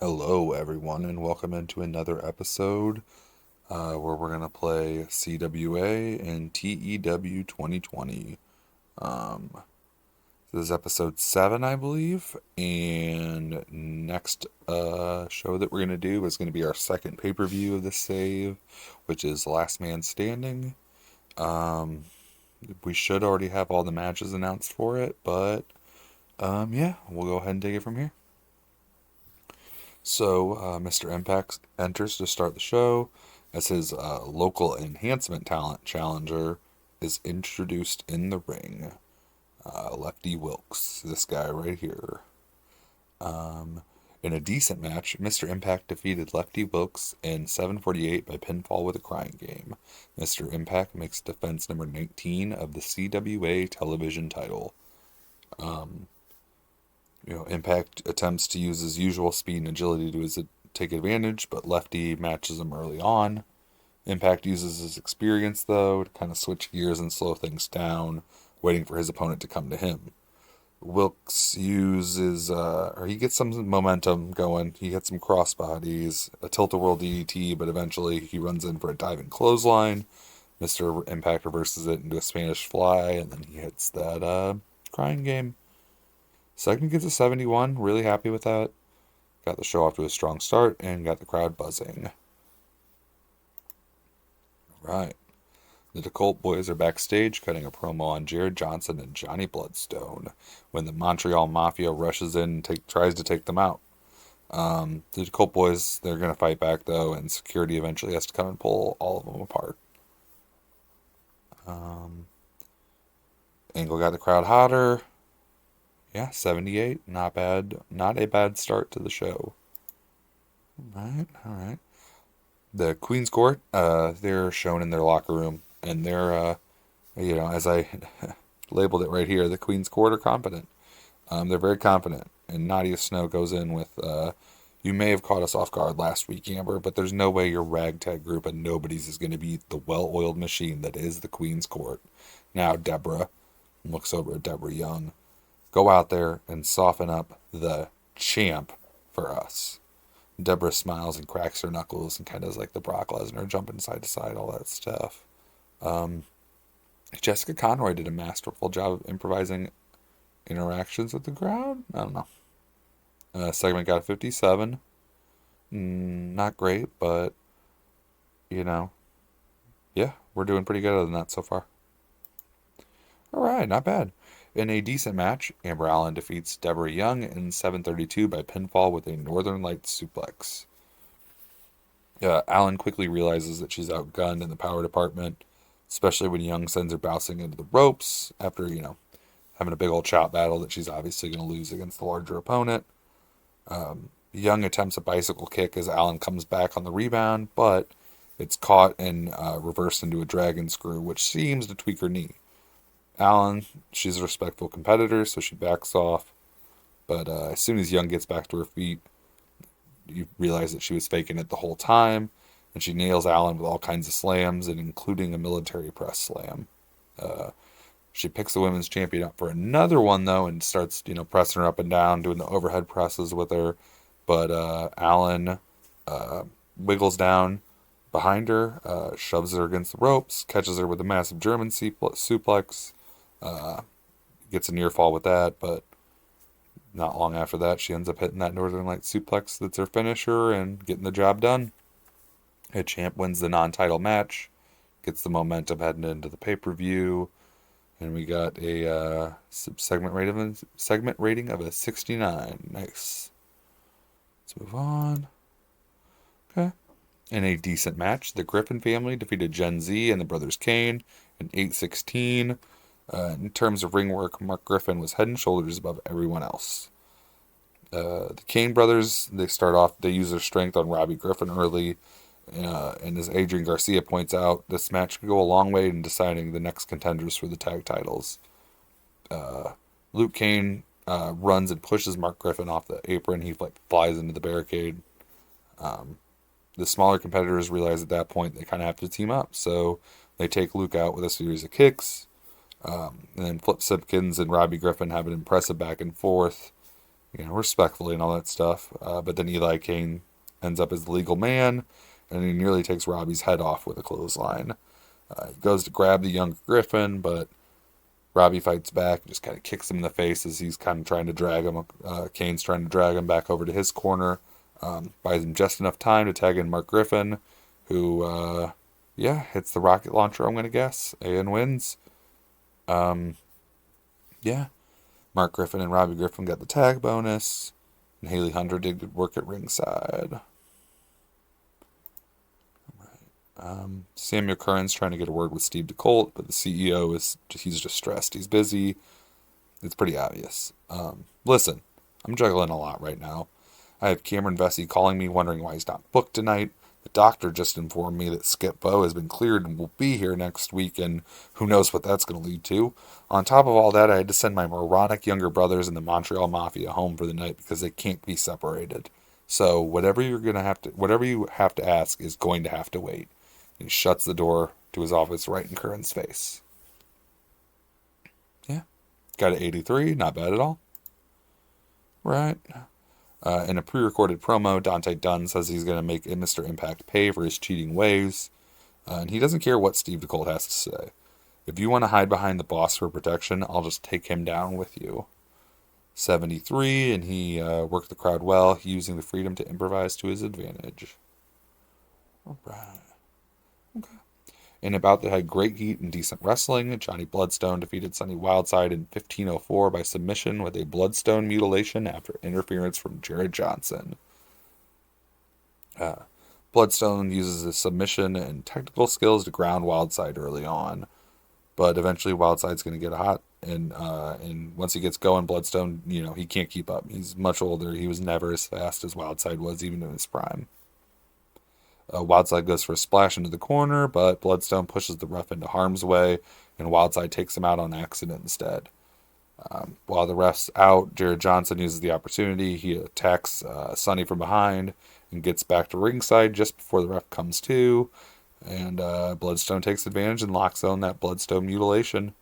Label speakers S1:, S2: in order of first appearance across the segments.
S1: Hello, everyone, and welcome into another episode where we're going to play CWA and TEW 2020. This is episode 7, I believe, and next show that we're going to do is going to be our second pay-per-view of the save, which is Last Man Standing. We should already have all the matches announced for it, but yeah, we'll go ahead and take it from here. So, Mr. Impact enters to start the show as his local enhancement talent challenger is introduced in the ring. Lefty Wilkes, this guy right here. In a decent match, Mr. Impact defeated Lefty Wilkes in 7:48 by pinfall with a crying game. Mr. Impact makes defense number 19 of the CWA television title. Impact attempts to use his usual speed and agility to take advantage, but Lefty matches him early on. Impact uses his experience, though, to kind of switch gears and slow things down, waiting for his opponent to come to him. Wilkes he gets some momentum going. He hits some crossbodies, a tilt-a-whirl DDT, but eventually he runs in for a diving clothesline. Mr. Impact reverses it into a Spanish fly, and then he hits that crying game. Segment gets a 71. Really happy with that. Got the show off to a strong start and got the crowd buzzing. Right. The DeColt boys are backstage cutting a promo on Jared Johnson and Johnny Bloodstone when the Montreal Mafia rushes in and tries to take them out. The DeColt boys, they're going to fight back though, and security eventually has to come and pull all of them apart. Angle got the crowd hotter. Yeah, 78. Not bad. Not a bad start to the show. All right. The Queen's Court, they're shown in their locker room, and they're, as I labeled it right here, the Queen's Court are competent. They're very confident, and Nadia Snow goes in with, you may have caught us off guard last week, Amber, but there's no way your ragtag group of nobodies is going to beat the well-oiled machine that is the Queen's Court. Now, Deborah looks over at Deborah Young. Go out there and soften up the champ for us. Deborah smiles and cracks her knuckles and kind of does like the Brock Lesnar jumping side to side, all that stuff. Jessica Conroy did a masterful job of improvising interactions with the crowd. I don't know. Segment got a 57. Not great, but, yeah, we're doing pretty good other than that so far. All right, not bad. In a decent match, Amber Allen defeats Deborah Young in 7:32 by pinfall with a Northern Lights suplex. Allen quickly realizes that she's outgunned in the power department, especially when Young sends her bouncing into the ropes after, having a big old chop battle that she's obviously going to lose against the larger opponent. Young attempts a bicycle kick as Allen comes back on the rebound, but it's caught and reversed into a dragon screw, which seems to tweak her knee. Allen, she's a respectful competitor, so she backs off. But as soon as Young gets back to her feet, you realize that she was faking it the whole time, and she nails Allen with all kinds of slams, and including a military press slam. She picks the women's champion up for another one, though, and starts, pressing her up and down, doing the overhead presses with her. But Allen wiggles down behind her, shoves her against the ropes, catches her with a massive German suplex. Gets a near fall with that, but not long after that, she ends up hitting that Northern Light suplex that's her finisher and getting the job done. A champ wins the non-title match, gets the momentum heading into the pay-per-view, and we got a segment rating of a 69. Nice. Let's move on. Okay. In a decent match, the Griffin family defeated Gen Z and the Brothers Kane in 8:16. In terms of ring work, Mark Griffin was head and shoulders above everyone else. The Kane brothers, they use their strength on Robbie Griffin early, and as Adrian Garcia points out, this match could go a long way in deciding the next contenders for the tag titles. Luke Kane runs and pushes Mark Griffin off the apron. He flies into the barricade. The smaller competitors realize at that point they kind of have to team up, so they take Luke out with a series of kicks. And then Flip Simpkins and Robbie Griffin have an impressive back and forth. respectfully and all that stuff. But then Eli Kane ends up as the legal man, and he nearly takes Robbie's head off with a clothesline. He goes to grab the younger Griffin, but Robbie fights back, just kind of kicks him in the face as he's kind of trying to drag him. Kane's trying to drag him back over to his corner. Buys him just enough time to tag in Mark Griffin, who, hits the rocket launcher, I'm going to guess, and wins. Um, yeah, Mark Griffin and Robbie Griffin got the tag bonus, and Haley Hunter did good work at ringside. Samuel Curran's trying to get a word with Steve DeColt, but the CEO he's just stressed. He's busy. It's pretty obvious. Listen, I'm juggling a lot right now. I have Cameron Vesey calling me wondering why he's not booked tonight. The doctor just informed me that Skip Bowe has been cleared and will be here next week, and who knows what that's going to lead to. On top of all that, I had to send my moronic younger brothers in the Montreal Mafia home for the night because they can't be separated. So whatever you have to ask is going to have to wait. And he shuts the door to his office right in Curran's face. Yeah, got an 83, not bad at all. Right. In a pre-recorded promo, Dante Dunn says he's going to make Mr. Impact pay for his cheating ways, and he doesn't care what Steve DeColt has to say. If you want to hide behind the boss for protection, I'll just take him down with you. 73, and he worked the crowd well, using the freedom to improvise to his advantage. All right. Okay. In a bout that had great heat and decent wrestling, Johnny Bloodstone defeated Sonny Wildside in 15:04 by submission with a Bloodstone mutilation after interference from Jared Johnson. Bloodstone uses his submission and technical skills to ground Wildside early on, but eventually Wildside's going to get hot, and once he gets going, Bloodstone, he can't keep up. He's much older. He was never as fast as Wildside was, even in his prime. Wildside goes for a splash into the corner, but Bloodstone pushes the ref into harm's way, and Wildside takes him out on accident instead. While the ref's out, Jared Johnson uses the opportunity. He attacks Sonny from behind and gets back to ringside just before the ref comes to, and Bloodstone takes advantage and locks on that Bloodstone mutilation.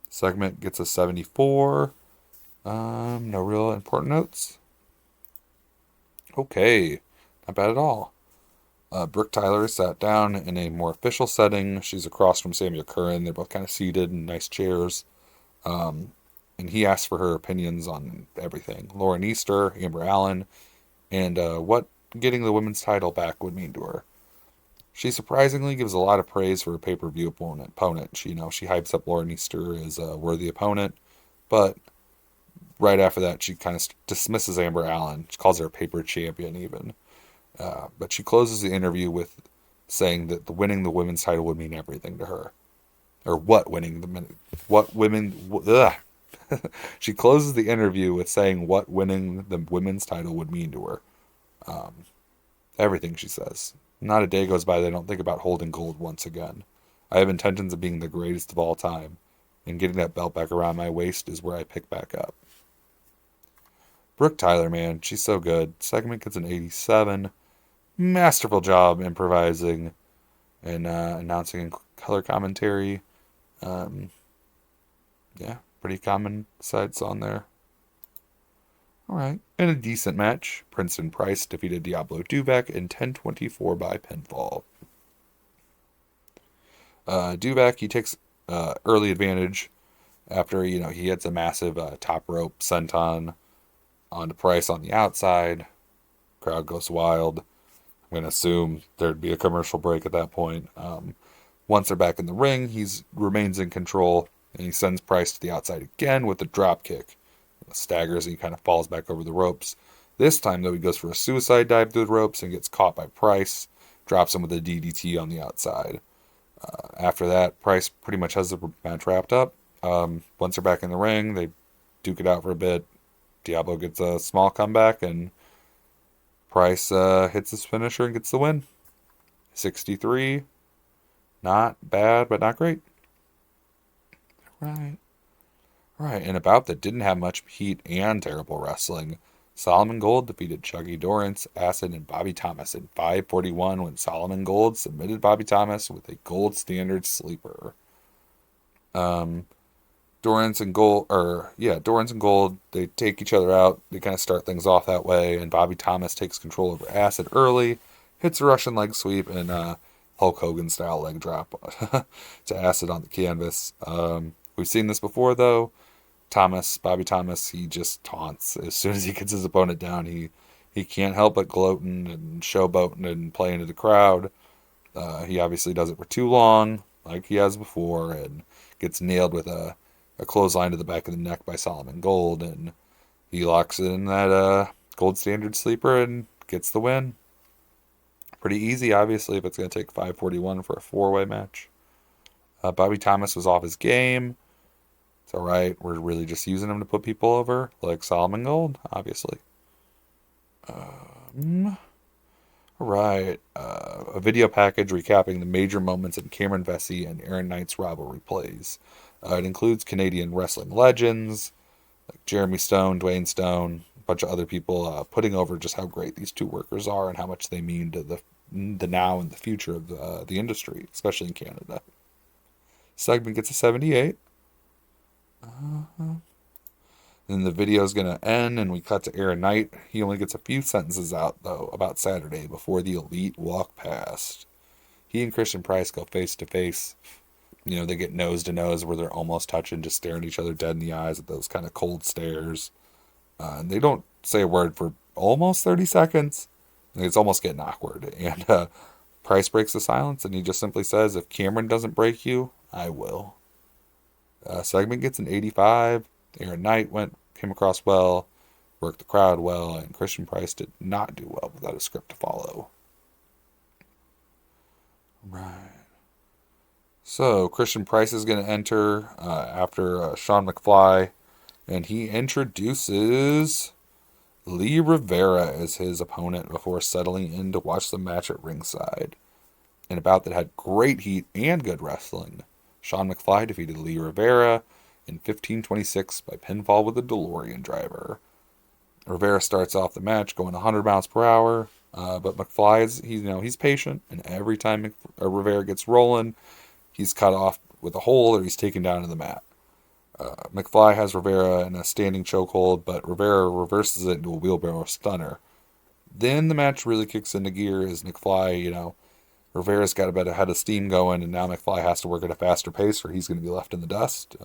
S1: Segment gets a 74. No real important notes. Okay, not bad at all. Brooke Tyler sat down in a more official setting. She's across from Samuel Curran. They're both kind of seated in nice chairs. And he asked for her opinions on everything. Lauren Easter, Amber Allen, and what getting the women's title back would mean to her. She surprisingly gives a lot of praise for her pay-per-view opponent. She hypes up Lauren Easter as a worthy opponent, but right after that, she kind of dismisses Amber Allen. She calls her a paper champion even. But she closes the interview with saying that winning the women's title would mean everything to her. Or She closes the interview with saying what winning the women's title would mean to her. Everything, she says. Not a day goes by that I don't think about holding gold once again. I have intentions of being the greatest of all time, and getting that belt back around my waist is where I pick back up. Brooke Tyler, man, she's so good. Segment gets an 87. Masterful job improvising and announcing in color commentary. Pretty common sights on there. Alright, in a decent match, Princeton Price defeated Diablo Duvak in 10:24 by pinfall. Duvak, he takes early advantage after, he hits a massive top rope senton onto Price on the outside. Crowd goes wild. I'm going to assume there'd be a commercial break at that point. Once they're back in the ring, he remains in control, and he sends Price to the outside again with a drop kick. Staggers, and he kind of falls back over the ropes. This time, though, he goes for a suicide dive through the ropes and gets caught by Price, drops him with a DDT on the outside. After that, Price pretty much has the match wrapped up. Once they're back in the ring, they duke it out for a bit. Diablo gets a small comeback, and Price hits his finisher and gets the win. 63. Not bad, but not great. Right. In a bout that didn't have much heat and terrible wrestling, Solomon Gold defeated Chuggy Dorrance, Acid, and Bobby Thomas in 5:41 when Solomon Gold submitted Bobby Thomas with a gold standard sleeper. Dorrance and Gold, they take each other out. They kind of start things off that way, and Bobby Thomas takes control over Acid early, hits a Russian leg sweep, and Hulk Hogan style leg drop to Acid on the canvas. We've seen this before, though. Bobby Thomas, he just taunts. As soon as he gets his opponent down, he can't help but gloating and showboating and playing to the crowd. He obviously does it for too long, like he has before, and gets nailed with a clothesline to the back of the neck by Solomon Gold, and he locks in that gold standard sleeper and gets the win. Pretty easy, obviously, if it's going to take 541 for a four-way match. Bobby Thomas was off his game. It's all right. We're really just using him to put people over, like Solomon Gold, obviously. All right. A video package recapping the major moments in Cameron Vesey and Aaron Knight's rivalry plays. It includes Canadian wrestling legends like Jeremy Stone, Dwayne Stone, a bunch of other people putting over just how great these two workers are and how much they mean to the now and the future of the industry, especially in Canada. Segment gets a 78. Then the video is going to end, and we cut to Aaron Knight. He only gets a few sentences out, though, about Saturday before the Elite walk past. He and Christian Price go face to face. You know, they get nose to nose where they're almost touching, just staring each other dead in the eyes with those kind of cold stares. And they don't say a word for almost 30 seconds. It's almost getting awkward. And Price breaks the silence, and he just simply says, "If Cameron doesn't break you, I will." Segment gets an 85. Aaron Knight came across well, worked the crowd well, and Christian Price did not do well without a script to follow. Right. So Christian Price is going to enter after Sean McFly, and he introduces Lee Rivera as his opponent before settling in to watch the match at ringside. In a bout that had great heat and good wrestling, Sean McFly defeated Lee Rivera in 15:26 by pinfall with a DeLorean driver. Rivera starts off the match going 100 miles per hour, but McFly he's patient, and every time Rivera gets rolling, he's cut off with a hole or he's taken down to the mat. McFly has Rivera in a standing chokehold, but Rivera reverses it into a wheelbarrow stunner. Then the match really kicks into gear as McFly, Rivera's got a bit of head of steam going, and now McFly has to work at a faster pace or he's going to be left in the dust.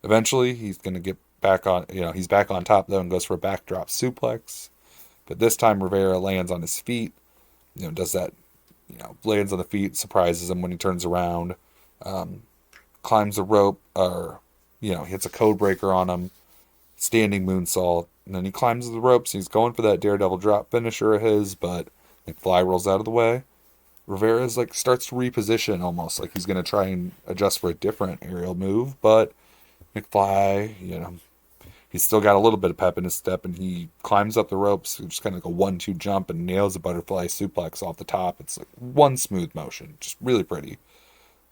S1: Eventually, he's going to get back on, he's back on top, though, and goes for a backdrop suplex. But this time, Rivera lands on his feet, does that, lands on the feet, surprises him when he turns around, climbs the rope, or, hits a code breaker on him, standing moonsault, and then he climbs the ropes, and he's going for that Daredevil drop finisher of his, but McFly rolls out of the way. Rivera starts to reposition almost like he's going to try and adjust for a different aerial move, but McFly, he's still got a little bit of pep in his step, and he climbs up the ropes, just kind of like a 1-2 jump, and nails a butterfly suplex off the top. It's like one smooth motion, just really pretty.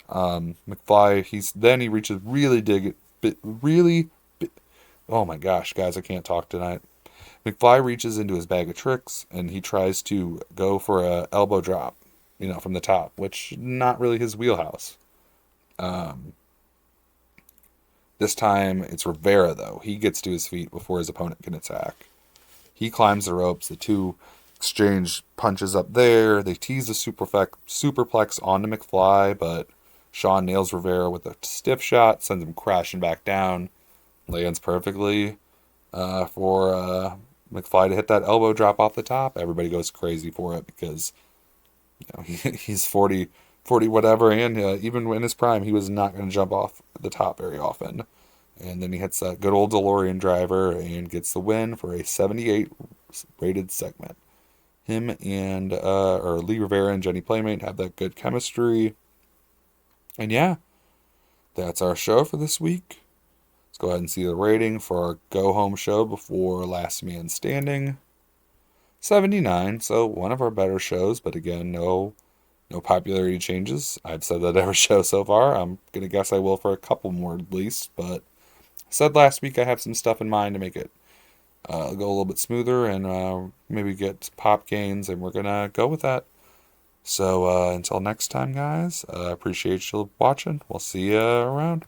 S1: McFly, he reaches oh my gosh, guys, I can't talk tonight. McFly reaches into his bag of tricks, and he tries to go for a elbow drop, from the top, which not really his wheelhouse. This time, it's Rivera, though. He gets to his feet before his opponent can attack. He climbs the ropes. The two exchange punches up there. They tease the superplex onto McFly, but Sean nails Rivera with a stiff shot, sends him crashing back down. Lands perfectly for McFly to hit that elbow drop off the top. Everybody goes crazy for it because he's 40 whatever, and even in his prime, he was not going to jump off the top very often. And then he hits that good old DeLorean driver and gets the win for a 78 rated segment. Him and Lee Rivera and Jenny Playmate have that good chemistry. And yeah, that's our show for this week. Let's go ahead and see the rating for our go-home show before Last Man Standing. 79, so one of our better shows, but again, no popularity changes. I've said that every show so far. I'm going to guess I will for a couple more at least, but I said last week I have some stuff in mind to make it go a little bit smoother and maybe get pop gains, and we're going to go with that. So until next time, guys, appreciate you watching. We'll see you around.